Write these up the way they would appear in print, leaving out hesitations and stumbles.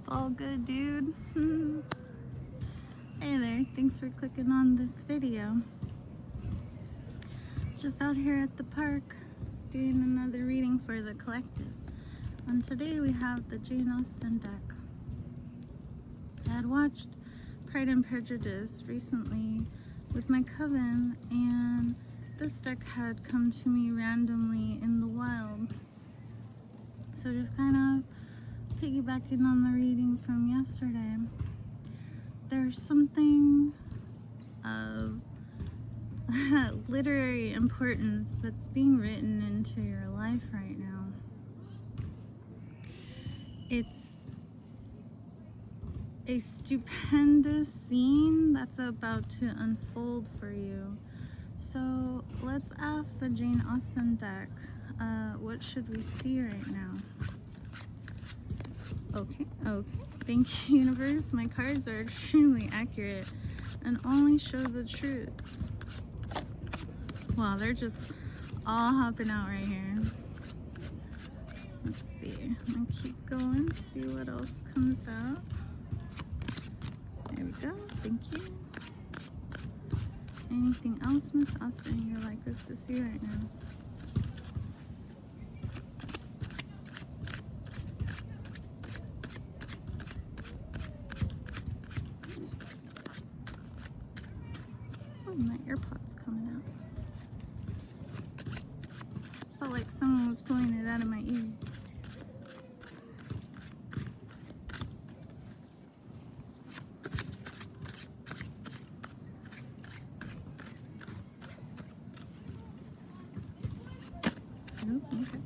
It's all good, dude. Hey there, thanks for clicking on this video. Just out here at the park doing another reading for the collective. And today we have the Jane Austen deck. I had watched Pride and Prejudice recently with my coven, and this deck had come to me randomly in the wild. So just kind of piggybacking on the reading from yesterday, there's something of literary importance that's being written into your life right now. It's a stupendous scene that's about to unfold for you. So let's ask the Jane Austen deck, what should we see right now? Okay. Thank you, universe. My cards are extremely accurate and only show the truth. Wow, they're just all hopping out right here. Let's see. I'm gonna keep going, see what else comes out. There we go. Thank you. Anything else, Miss Austen, you'd like us to see right now? Oh, my AirPod's coming out. Felt like someone was pulling it out of my ear. Oh, okay.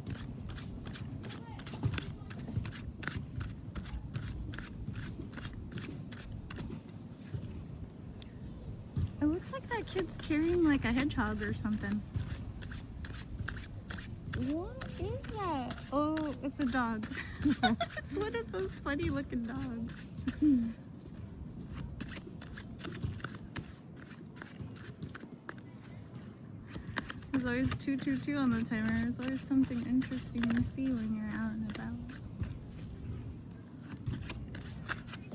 It looks like that kid's carrying like a hedgehog or something. What is that? Oh, it's a dog. It's one of those funny looking dogs. There's always 222 on the timer. There's always something interesting to see when you're out and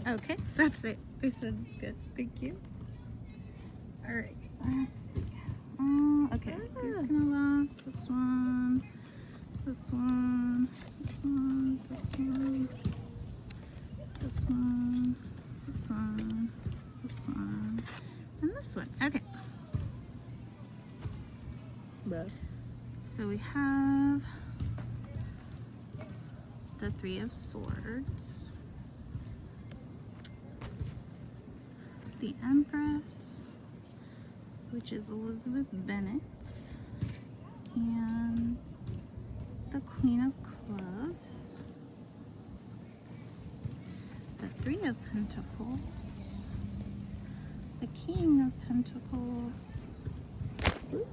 about. Okay, that's it. They said it's good. Thank you. Alright, let's see. Okay, who's gonna last? This one, this one, this one, this one, this one, this one, this one, and this one. Okay. So we have the Three of Swords, the Empress, which is Elizabeth Bennet, and the Queen of Clubs, the Three of Pentacles, the King of Pentacles. Oops.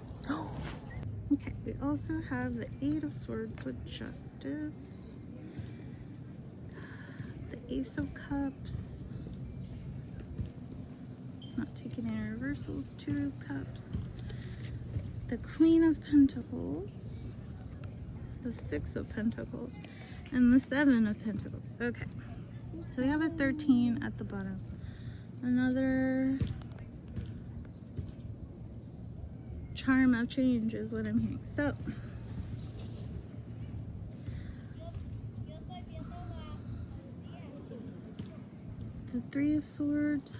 Okay, we also have the Eight of Swords with Justice, the Ace of Cups, not taking any reversals, Two of Cups, the Queen of Pentacles, the Six of Pentacles, and the Seven of Pentacles. Okay, so we have a 13 at the bottom. Another charm of change is what I'm hearing. So the Three of Swords,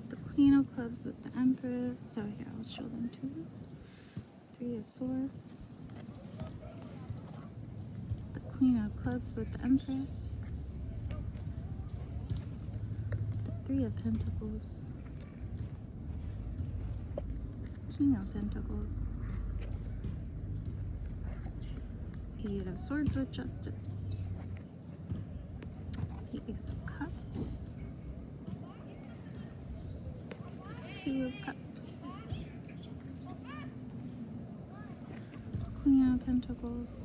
the Queen of Clubs with the Empress. So here, I'll show them to you. Three of Swords, the Queen of Clubs with the Empress, the Three of Pentacles, King of Pentacles, Eight of Swords with Justice, the Ace of Cups, Two of Cups, Queen of Pentacles,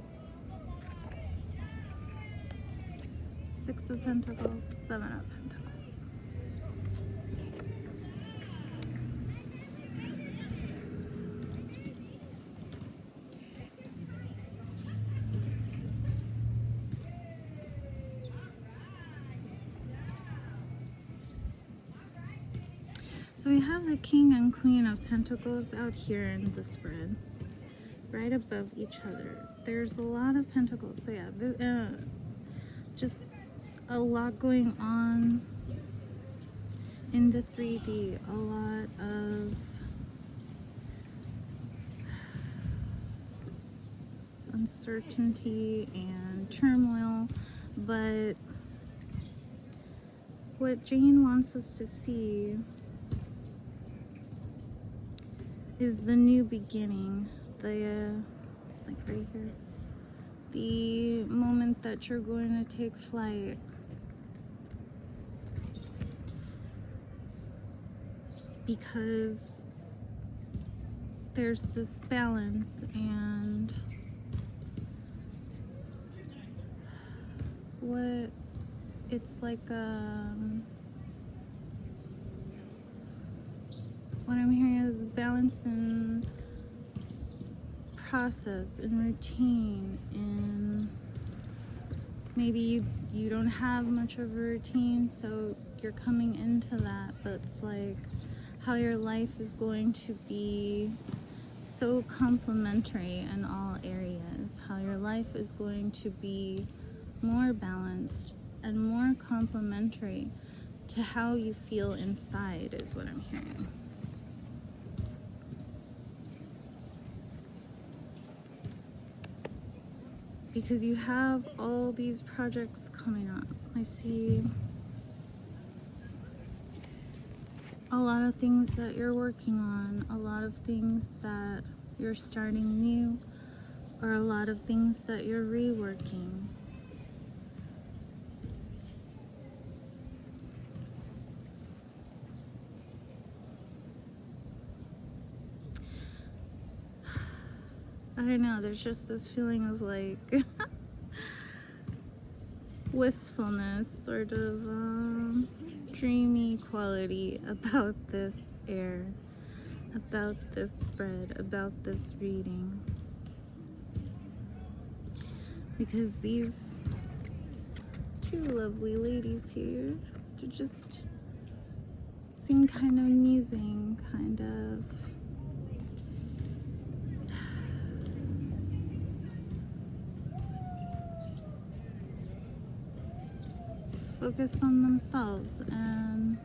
Six of Pentacles, Seven of Pentacles. So we have the King and Queen of Pentacles out here in the spread, right above each other. There's a lot of pentacles. So yeah, just a lot going on in the 3D. A lot of uncertainty and turmoil, but what Jane wants us to see is the new beginning, like right here, the moment that you're going to take flight. Because there's this balance, and what it's like, what I'm hearing is balance and process and routine, and maybe you don't have much of a routine, so you're coming into that, but it's like how your life is going to be so complementary in all areas, how your life is going to be more balanced and more complementary to how you feel inside is what I'm hearing. Because you have all these projects coming up. I see a lot of things that you're working on, a lot of things that you're starting new, or a lot of things that you're reworking. I don't know, there's just this feeling of like wistfulness, sort of dreamy quality about this air, about this spread, about this reading. Because these two lovely ladies here just seem kind of amusing, kind of focus on themselves and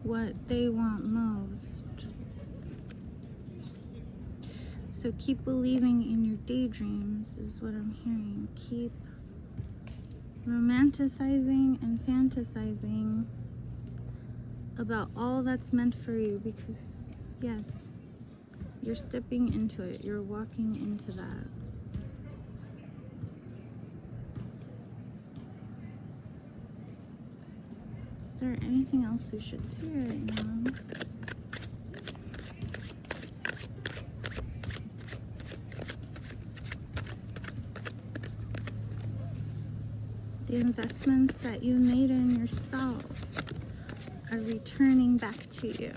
what they want most. So keep believing in your daydreams is what I'm hearing. Keep romanticizing and fantasizing about all that's meant for you, because yes, you're stepping into it. You're walking into that. Is there anything else we should see right now? The investments that you made in yourself are returning back to you.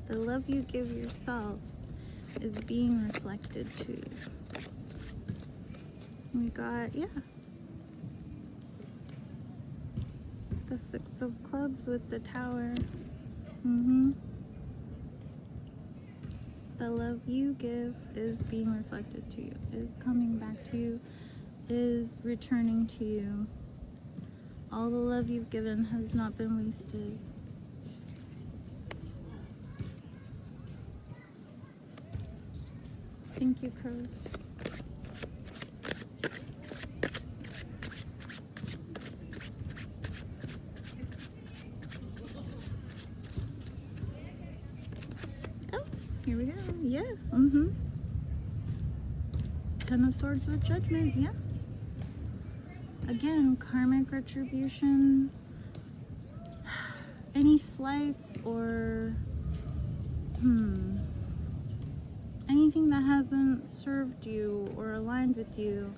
The love you give yourself is being reflected to you. We got, yeah, the Six of Clubs with the Tower. The love you give is being reflected to you, is coming back to you, is returning to you. All the love you've given has not been wasted. Thank you, Crows. Here we go. Yeah. Ten of Swords with Judgment. Yeah. Again, karmic retribution. Any slights or anything that hasn't served you or aligned with you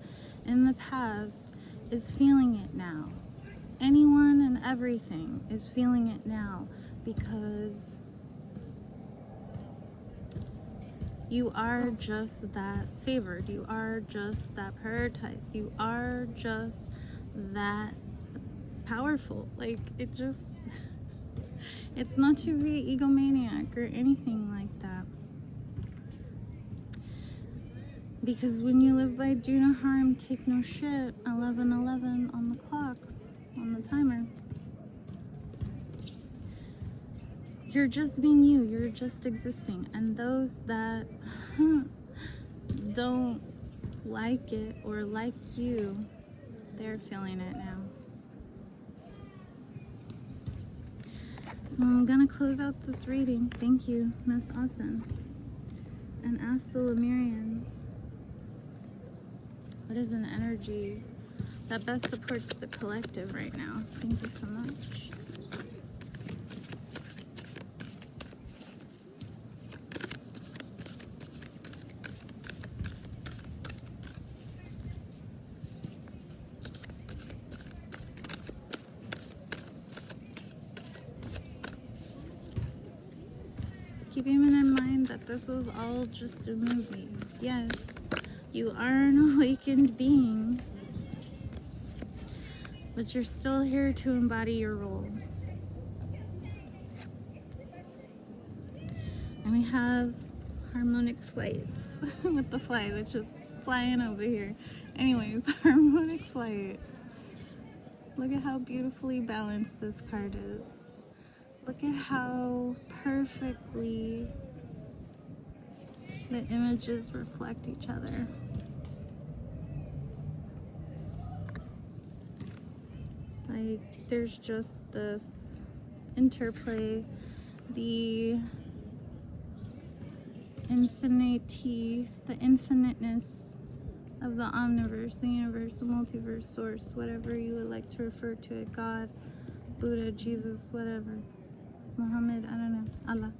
in the past is feeling it now. Anyone and everything is feeling it now, because You are just that favored. You are just that prioritized. You are just that powerful. Like, it just, it's not to be egomaniac or anything like that. Because when you live by do no harm, take no shit, 11:11 on the clock, on the timer, you're just being you, you're just existing. And those that don't like it or like you, they're feeling it now. So I'm gonna close out this reading. Thank you, Miss Austin. And ask the Lemurians, what is an energy that best supports the collective right now? Thank you so much. Keeping in mind that this was all just a movie. Yes, you are an awakened being, but you're still here to embody your role. And we have harmonic flights with the fly that's just flying over here. Anyways, harmonic flight. Look at how beautifully balanced this card is. Look at how perfectly the images reflect each other. Like, there's just this interplay, the infinity, the infiniteness of the omniverse, the universe, the multiverse, source, whatever you would like to refer to it, God, Buddha, Jesus, whatever, Muhammad, I don't know, Allah.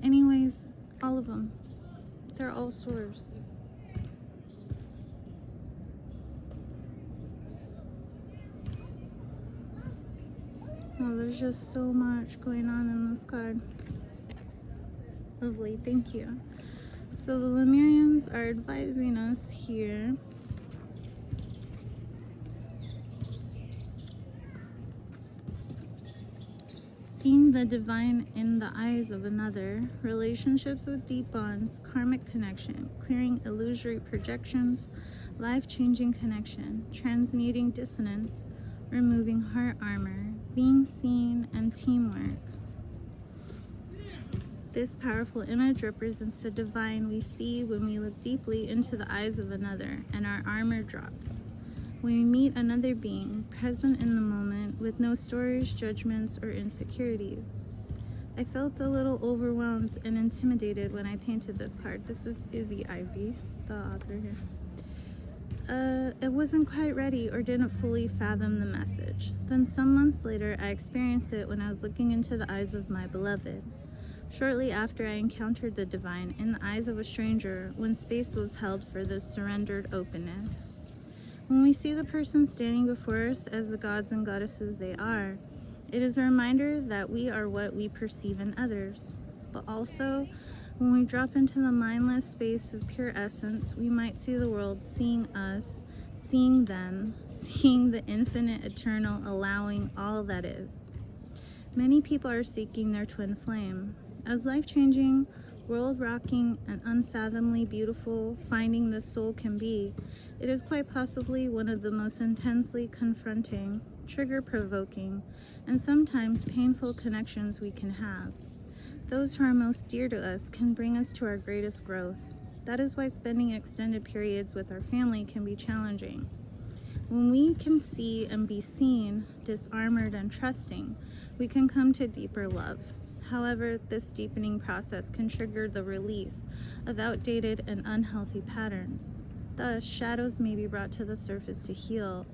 Anyways, all of them, they're all source. Oh, there's just so much going on in this card. Lovely, thank you. So the Lemurians are advising us here seeing the divine in the eyes of another, relationships with deep bonds, karmic connection, clearing illusory projections, life-changing connection, transmuting dissonance, removing heart armor, being seen, and teamwork. This powerful image represents the divine we see when we look deeply into the eyes of another, and our armor drops. When we meet another being, present in the moment, with no stories, judgments, or insecurities. I felt a little overwhelmed and intimidated when I painted this card. This is Izzy Ivy, the author here. It wasn't quite ready or didn't fully fathom the message. Then some months later, I experienced it when I was looking into the eyes of my beloved. Shortly after, I encountered the divine in the eyes of a stranger when space was held for this surrendered openness. When we see the person standing before us as the gods and goddesses they are, it is a reminder that we are what we perceive in others. But also, when we drop into the mindless space of pure essence, we might see the world seeing us, seeing them, seeing the infinite, eternal, allowing all that is. Many people are seeking their twin flame. As life-changing, world-rocking, and unfathomably beautiful finding the soul can be, it is quite possibly one of the most intensely confronting, trigger-provoking, and sometimes painful connections we can have. Those who are most dear to us can bring us to our greatest growth. That is why spending extended periods with our family can be challenging. When we can see and be seen, disarmored and trusting, we can come to deeper love. However, this deepening process can trigger the release of outdated and unhealthy patterns. Thus, shadows may be brought to the surface to heal.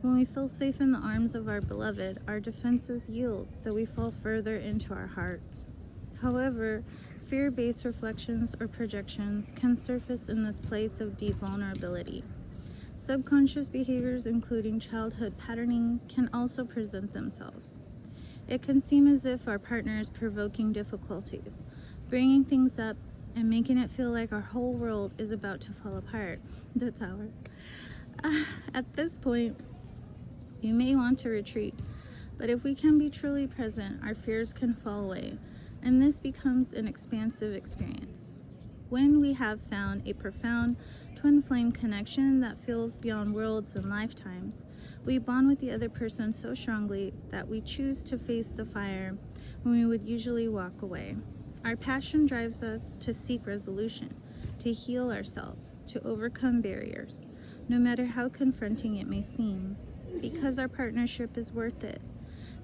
When we feel safe in the arms of our beloved, our defenses yield, so we fall further into our hearts. However, fear-based reflections or projections can surface in this place of deep vulnerability. Subconscious behaviors, including childhood patterning, can also present themselves. It can seem as if our partner is provoking difficulties, bringing things up and making it feel like our whole world is about to fall apart. The Tower. At this point, you may want to retreat, but if we can be truly present, our fears can fall away, and this becomes an expansive experience. When we have found a profound twin flame connection that feels beyond worlds and lifetimes, we bond with the other person so strongly that we choose to face the fire when we would usually walk away. Our passion drives us to seek resolution, to heal ourselves, to overcome barriers, no matter how confronting it may seem, because our partnership is worth it.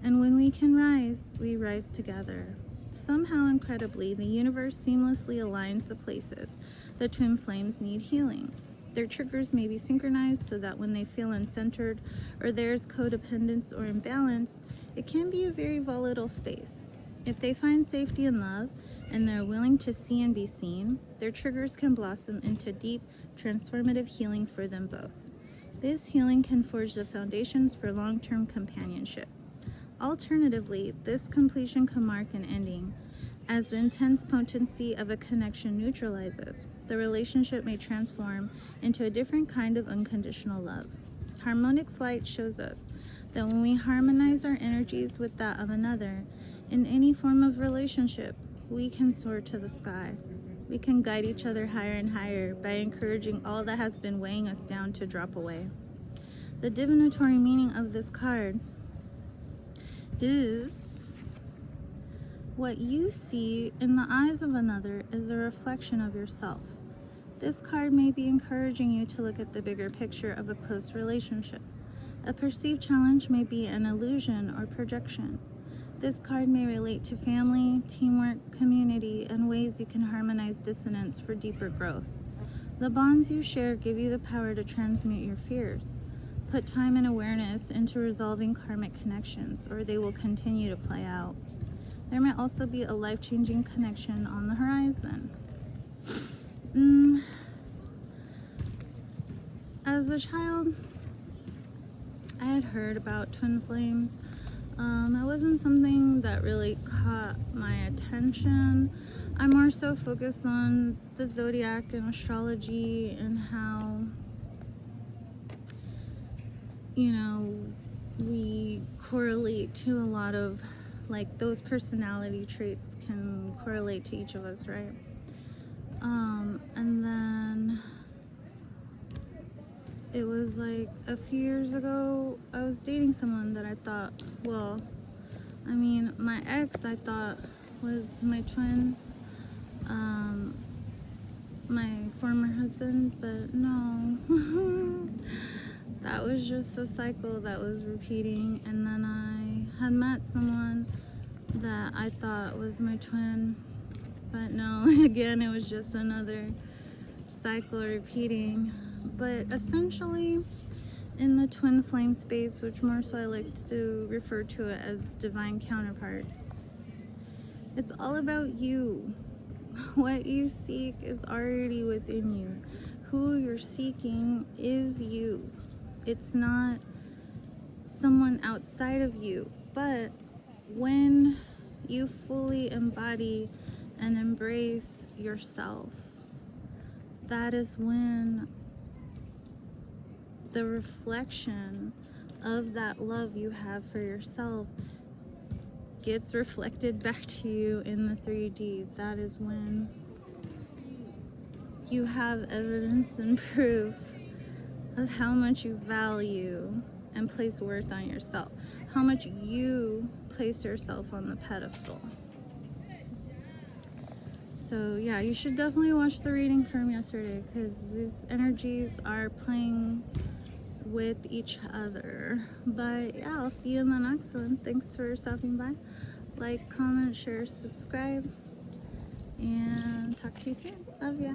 And when we can rise, we rise together. Somehow, incredibly, the universe seamlessly aligns the places the twin flames need healing. Their triggers may be synchronized so that when they feel uncentered or there's codependence or imbalance, it can be a very volatile space. If they find safety and love, and they're willing to see and be seen, their triggers can blossom into deep, transformative healing for them both. This healing can forge the foundations for long-term companionship. Alternatively, this completion can mark an ending. As the intense potency of a connection neutralizes, the relationship may transform into a different kind of unconditional love. Harmonic flight shows us that when we harmonize our energies with that of another, in any form of relationship, we can soar to the sky. We can guide each other higher and higher by encouraging all that has been weighing us down to drop away. The divinatory meaning of this card is what you see in the eyes of another is a reflection of yourself. This card may be encouraging you to look at the bigger picture of a close relationship. A perceived challenge may be an illusion or projection. This card may relate to family, teamwork, community, and ways you can harmonize dissonance for deeper growth. The bonds you share give you the power to transmute your fears. Put time and awareness into resolving karmic connections, or they will continue to play out. There may also be a life-changing connection on the horizon. As a child, I had heard about twin flames. It wasn't something that really caught my attention. I more so focused on the zodiac and astrology and how, we correlate to a lot of, those personality traits can correlate to each of us, right? And then it was like a few years ago, I was dating someone that I thought, my ex I thought was my twin, my former husband, but no. That was just a cycle that was repeating. And then I had met someone that I thought was my twin, but no, again, it was just another cycle repeating. But essentially, in the twin flame space, which more so I like to refer to it as divine counterparts, it's all about you. What you seek is already within you. Who you're seeking is you. It's not someone outside of you. But when you fully embody and embrace yourself, that is when the reflection of that love you have for yourself gets reflected back to you in the 3D. That is when you have evidence and proof of how much you value and place worth on yourself, how much you place yourself on the pedestal. So yeah, you should definitely watch the reading from yesterday, because these energies are playing with each other. But yeah, I'll see you in the next one. Thanks for stopping by. Like, comment, share, subscribe, and talk to you soon. Love ya.